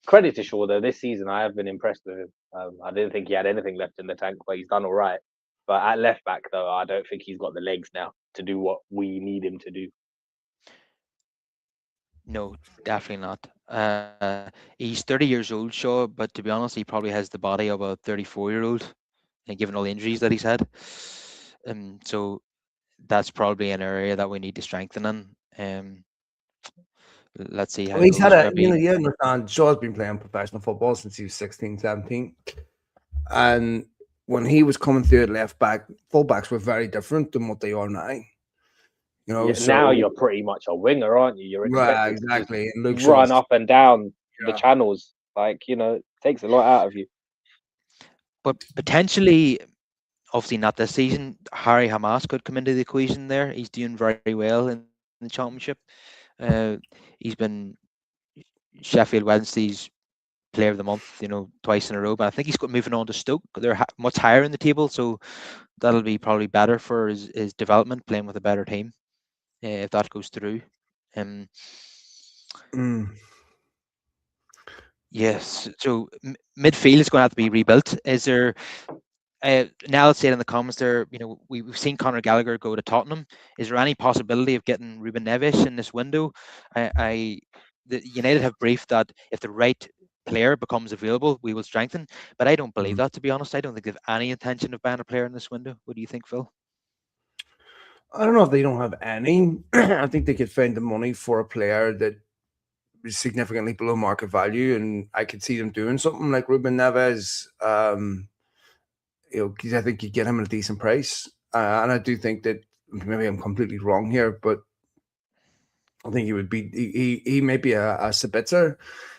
Credit to Shaw though, this season I have been impressed with him. I didn't think he had anything left in the tank, but he's done all right. But at left back though, I don't think he's got the legs now to do what we need him to do. No, definitely not. He's 30 years old, Shaw, but to be honest, he probably has the body of a 34-year-old, and given all the injuries that he's had. So that's probably an area that we need to strengthen in. Let's see how Well, it he's had goes. a, Maybe. you understand, Shaw's been playing professional football since he was 16, 17. And when he was coming through at left back, fullbacks were very different than what they are now. Yeah, now So you're pretty much a winger, aren't you? You're right, expected to just exactly. And Luke run Shaw's up and down the yeah. channels. Like, it takes a lot out of you. But potentially, obviously not this season, Harry Hamas could come into the equation there. He's doing very well in the championship. He's been Sheffield Wednesday's player of the month, twice in a row. But I think he's got moving on to Stoke. They're much higher in the table, so that'll be probably better for his development, playing with a better team, if that goes through. Um, Mm. yes. So midfield is going to have to be rebuilt. Is there? Now let's say it in the comments there. We've seen Conor Gallagher go to Tottenham. Is there any possibility of getting Ruben Neves in this window? The United have briefed that if the right player becomes available, we will strengthen. But I don't believe that, to be honest. I don't think they have any intention of buying a player in this window. What do you think, Phil? I don't know if they don't have any. I think they could find the money for a player that is significantly below market value, and I could see them doing something like Ruben Neves. Because I think you get him at a decent price, and I do think that maybe I'm completely wrong here, but I think he would be he may be a Sabitzer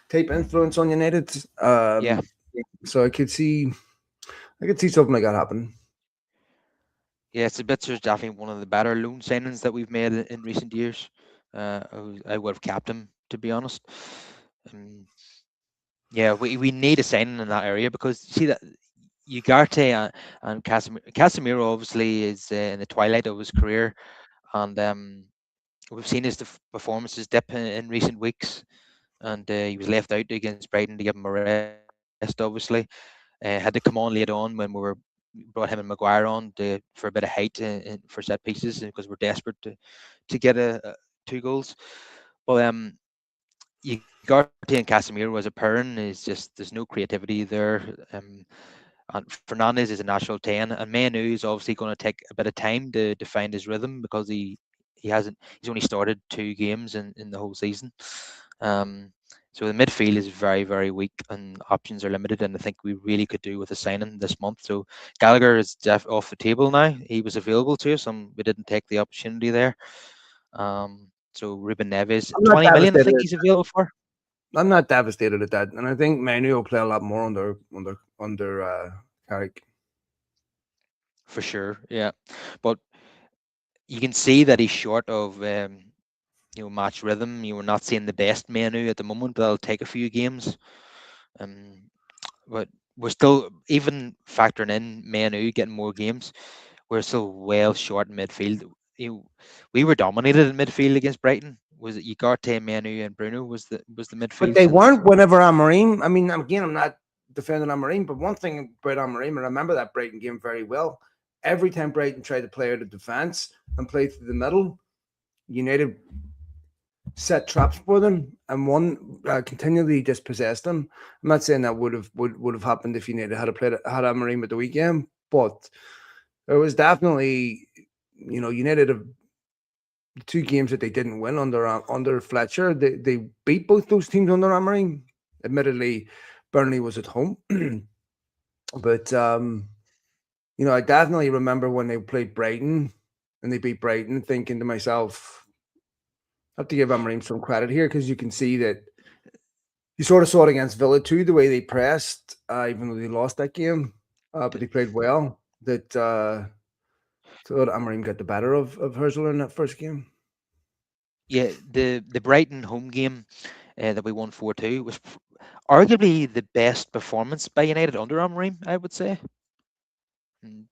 type influence on United. Yeah. So I could see something like that happen. Yeah, Sabitzer is definitely one of the better loan signings that we've made in recent years. I would have capped him, to be honest. Yeah, we need a signing in that area because see that Ugarte and Casemiro obviously is in the twilight of his career, and we've seen his performances dip in recent weeks, and he was left out against Brighton to give him a rest. Obviously, had to come on late on when brought him and Maguire on for a bit of height for set pieces because we're desperate to get two goals. But Ugarte and Casemiro as a pairing is just there's no creativity there. And Fernandez is a natural 10, and Manu is obviously going to take a bit of time to find his rhythm because he's only started 2 games in the whole season. So the midfield is very, very weak and options are limited. And I think we really could do with a signing this month. So Gallagher is off the table now. He was available to us and we didn't take the opportunity there. So Ruben Neves, I'm not 20 million, I devastated. think he's available for. I'm not devastated at that, and I think Manu will play a lot more under Carrick. For sure, yeah. But you can see that he's short of match rhythm. You were not seeing the best Manu at the moment. That'll take a few games. Um, but we're still, even factoring in Manu getting more games, we're still well short in midfield. We were dominated in midfield against Brighton. Was it Ugarte, Manu, and Bruno was the But midfield they since? weren't whenever Amorim. I mean, again, I'm not defending Amorim, but one thing about Amorim, I remember that Brighton game very well. Every time Brighton tried to play out of defence and play through the middle, United set traps for them, and one continually dispossessed them. I'm not saying that would have happened if United had Amorim at the weekend, but it was definitely, United have the two games that they didn't win under Fletcher. They beat both those teams under Amorim. Admittedly, Burnley was at home, but I definitely remember when they played Brighton and they beat Brighton, thinking to myself, I have to give Amorim some credit here, because you can see that you sort of saw it against Villa too, the way they pressed, even though they lost that game, but they played well. That so Amorim got the better of Herzl in that first game. Yeah, the Brighton home game that we won 4-2 was arguably the best performance by United under Amorim, I would say. Mm.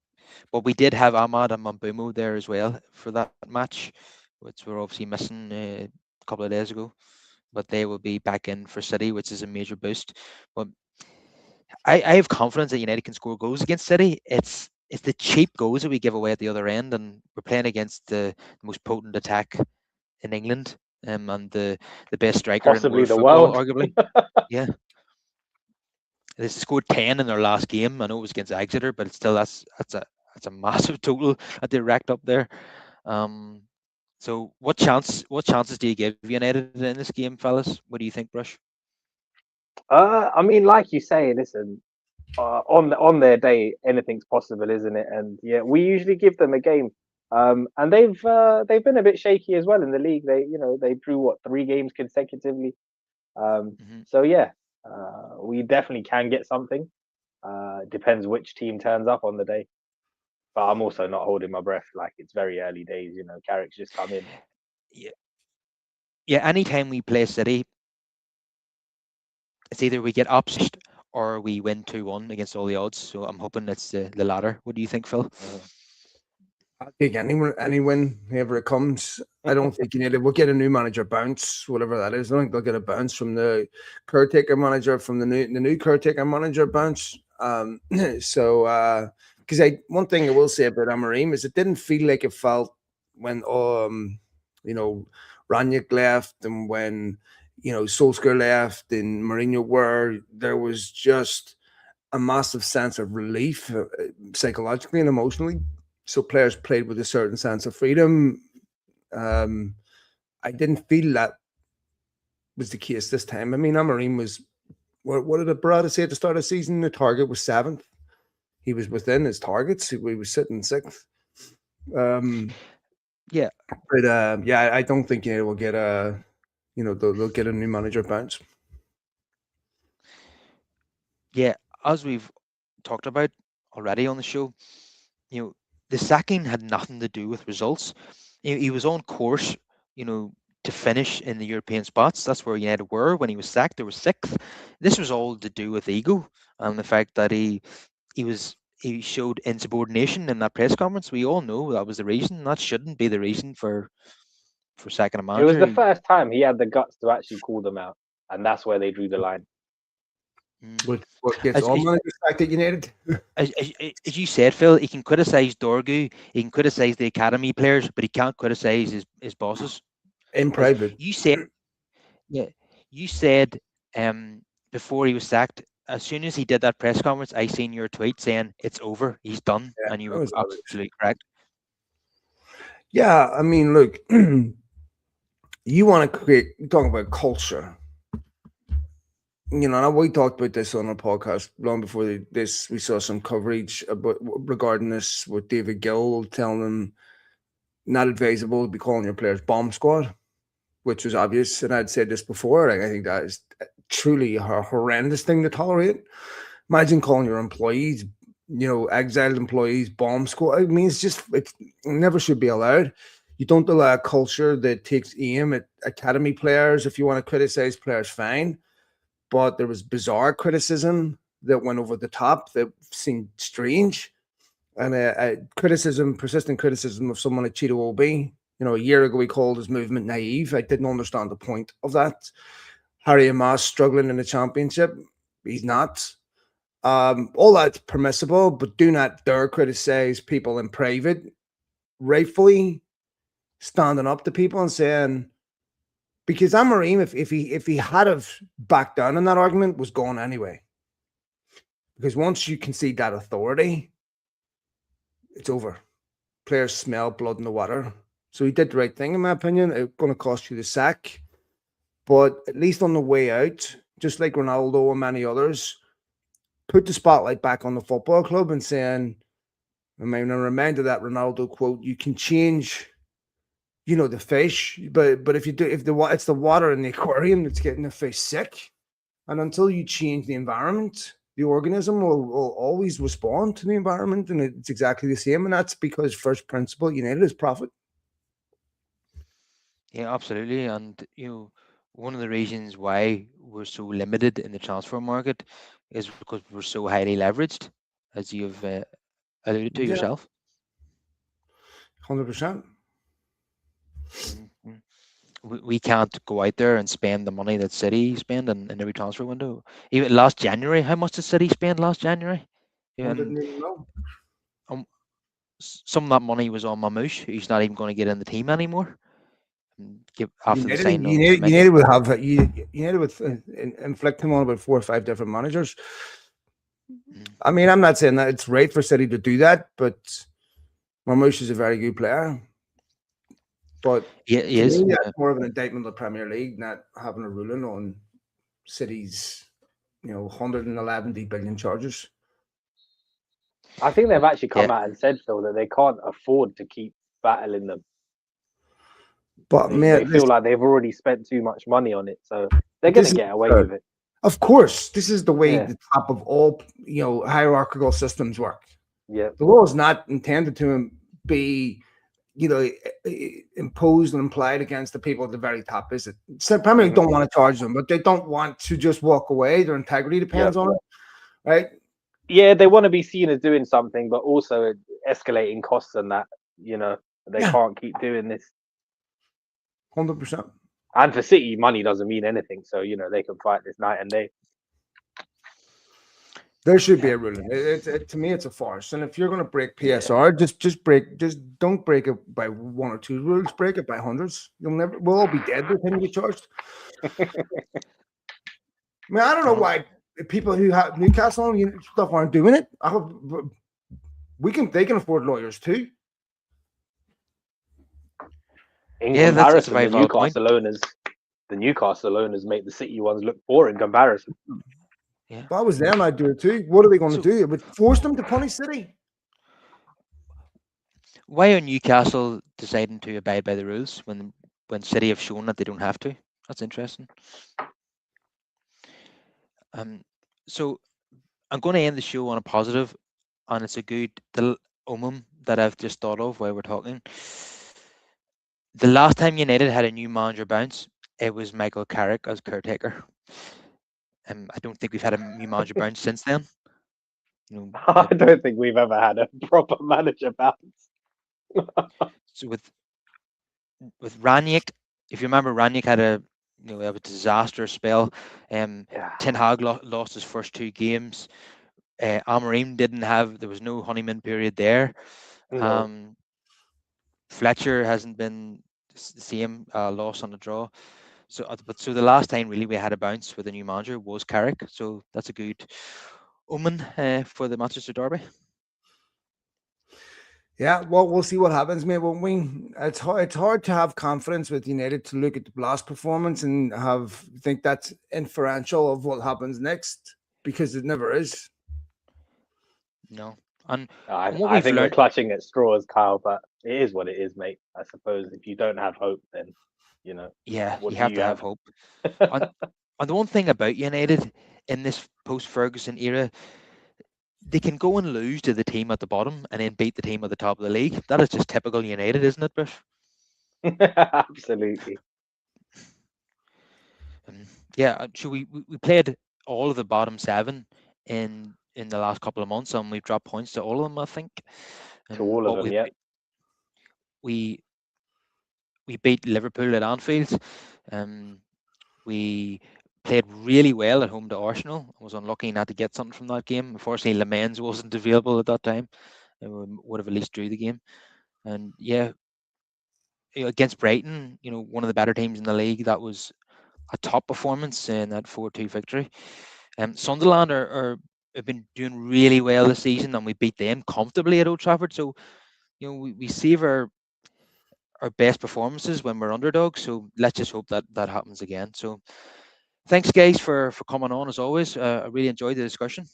But we did have Ahmad and Mambumo there as well for that match, which we're obviously missing a couple of days ago. But they will be back in for City, which is a major boost. But I have confidence that United can score goals against City. It's the cheap goals that we give away at the other end, and we're playing against the most potent attack in England, and the best striker in Possibly world the football, world. arguably. Yeah, they scored 10 in their last game. I know it was against Exeter, but it's still that's a massive total that they racked up there. Um, so what chances do you give United in this game, fellas? What do you think, Brush? I mean, like you say, listen, on their day, anything's possible, isn't it? And yeah, we usually give them a game, and they've been a bit shaky as well in the league. They drew what, 3 games consecutively. Hmm. So yeah, we definitely can get something. Depends which team turns up on the day. But I'm also not holding my breath. Like, it's very early days. Carrick's just come in. Yeah, yeah. Anytime we play City, it's either we get upset or we win 2-1 against all the odds. So I'm hoping it's the latter. What do you think, Phil? Mhm. I'll take any win, whoever it comes. I don't think United will get a new manager bounce, whatever that is. I don't think they'll get a bounce from the caretaker manager, from the new caretaker manager bounce. So because one thing I will say about Amorim is it didn't feel like it felt when you know Ranić left, and when Solskjaer left and Mourinho were, there was just a massive sense of relief, psychologically and emotionally. So players played with a certain sense of freedom. Um, I didn't feel that was the case this time. I mean, Amorim was, what did Barada say at the start of the season? The target was seventh. He was within his targets. He was sitting sixth. Um, Yeah, but yeah, I don't think United will get they'll get a new manager bounce. yeah. As we've talked about already on the show, you know, the sacking had nothing to do with results. He was on course, you know, to finish in the European spots. That's where United were when he was sacked. They were sixth. This was all to do with ego and the fact that he showed insubordination in that press conference. We all know that was the reason. That shouldn't be the reason for sacking a It was manager. the first time he had the guts to actually call them out, and that's where they drew the line. Mm. What gets As, all as, managers back at United? as you said, Phil, he can criticize Dorgu, he can criticize the academy players, but he can't criticize his bosses. In Because private. yeah, you said before he was sacked, as soon as he did that press conference, I seen your tweet saying it's over, he's done, Yeah, and you that were was obvious. absolutely correct. Yeah, I mean, look, you want to create. You talk about culture. and we talked about this on our podcast long before this. We saw some coverage about regarding this with David Gill telling them not advisable to be calling your players bomb squad, which was obvious. And I'd said this before. Like, I think that is truly a horrendous thing to tolerate. Imagine calling your employees, exiled employees, bomb squad. I mean, it never should be allowed. You don't allow a culture that takes aim at academy players. If you want to criticize players, fine. But there was bizarre criticism that went over the top that seemed strange. And persistent criticism of someone like Cheeto Obi. A year ago, he called his movement naive. I didn't understand the point of that. Harry Amos struggling in the championship. He's not. All that's permissible, but do not dare criticize people in private. Rightfully standing up to people and saying, because Amorim, if he had have backed down in that argument, was gone anyway. Because once you concede that authority, it's over. Players smell blood in the water. So he did the right thing, in my opinion. It's going to cost you the sack. But at least on the way out, just like Ronaldo and many others, put the spotlight back on the football club and saying, I mean, a reminder that Ronaldo quote, you can change, the fish, but if it's the water in the aquarium that's getting the fish sick. And until you change the environment, the organism will always respond to the environment, and it's exactly the same. And that's because first principle United is profit. Yeah, absolutely. And one of the reasons why we're so limited in the transfer market is because we're so highly leveraged, as you've alluded to Yeah, yourself. 100%. Mhm. We can't go out there and spend the money that City spend in every transfer window. Even last January, how much did City spend last January? I didn't And even know. um, some of that money was on Mamouche, who's not even going to get in the team anymore. After the United, signing of United, Semenyo. United would have United would inflict him on about 4 or 5 different managers. Mm. I mean, I'm not saying that it's right for City to do that, but Marmoush is a very good player. But Yeah, he to is. me, that's more of an indictment of the Premier League, not having a ruling on City's, 111 billion charges. I think they've actually Yeah, come out and said, Phil, that they can't afford to keep battling them. But They man, feel like they've already spent too much money on it, so they're going this to is get away with it. of course, this is the way Yeah, the top of all hierarchical systems work. yeah. The law is not intended to be imposed and implied against the people at the very top, is it? So Premier League Mhm. don't want to charge them, but they don't want to just walk away. Their integrity depends Yep. on it, right? Yeah, they want to be seen as doing something, but also escalating costs and that. They Yeah, can't keep doing this. 100%. And for City, money doesn't mean anything, so they can fight this night and day. There should be yeah, a ruling. To me, it's a farce. And if you're going to break yeah. PSR, just don't break it by 1 or 2 rules. Break it by hundreds. We'll all be dead by the time you get charged. I mean, I don't know why people who have Newcastle and stuff aren't doing it. They can afford lawyers too. In Yeah, that's a comparison, very valid point. the Newcastle owners make the City ones look poor in comparison. Yeah. If I was them, I'd do it too. What are they going to So do? It would force them to punish City. why are Newcastle deciding to abide by the rules when City have shown that they don't have to? That's interesting. So I'm going to end the show on a positive, and it's a good omen that I've just thought of while we're talking. The last time United had a new manager bounce, it was Michael Carrick as caretaker. I don't think we've had a new manager bounce since then. I don't think we've ever had a proper manager bounce. So with Ranić, if you remember, Ranić had a disastrous spell. Ten Hag lost his first 2 games. Amorim there was no honeymoon period there. No. Fletcher hasn't been the same, loss on a draw. So the last time really we had a bounce with a new manager was Carrick. So that's a good omen for the Manchester derby. Yeah, well, we'll see what happens, mate. Won't we? It's hard to have confidence with United to look at the last performance and think that's inferential of what happens next, because it never is. No, and what I we've think we're learned, clutching at straws, Kyle, but it is what it is, mate. I suppose if you don't have hope, then you know yeah, what you do have you to have have? hope. And and the one thing about United in this post-Ferguson era, they can go and lose to the team at the bottom and then beat the team at the top of the league. That is just typical United, isn't it, Bruce? Absolutely. Um, yeah, so we played all of the bottom seven in the last couple of months, and we've dropped points to all of them, I think. To all of But them, yeah. we we beat Liverpool at Anfield. Um, we played really well at home to Arsenal. I was unlucky not to get something from that game. Unfortunately, Lemens wasn't available at that time. We would have at least drew the game. And yeah, against Brighton, one of the better teams in the league, that was a top performance in that 4-2 victory. Sunderland have been doing really well this season, and we beat them comfortably at Old Trafford. So we save our best performances when we're underdogs. So let's just hope that that happens again. So thanks, guys, for coming on as always. I really enjoyed the discussion.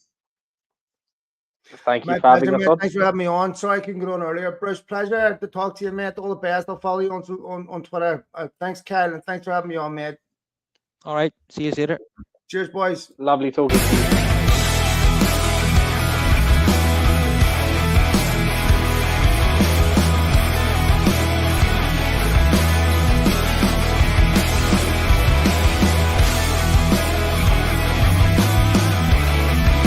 Thank you My for having pleasure, us mate. on. Thanks for having me on. Sorry I couldn't get on earlier. Bruce, pleasure to talk to you, mate. All the best. I'll follow you on Twitter. Thanks, Kyle, and thanks for having me on, mate. All right, see you later. Cheers, boys. Lovely talking to you.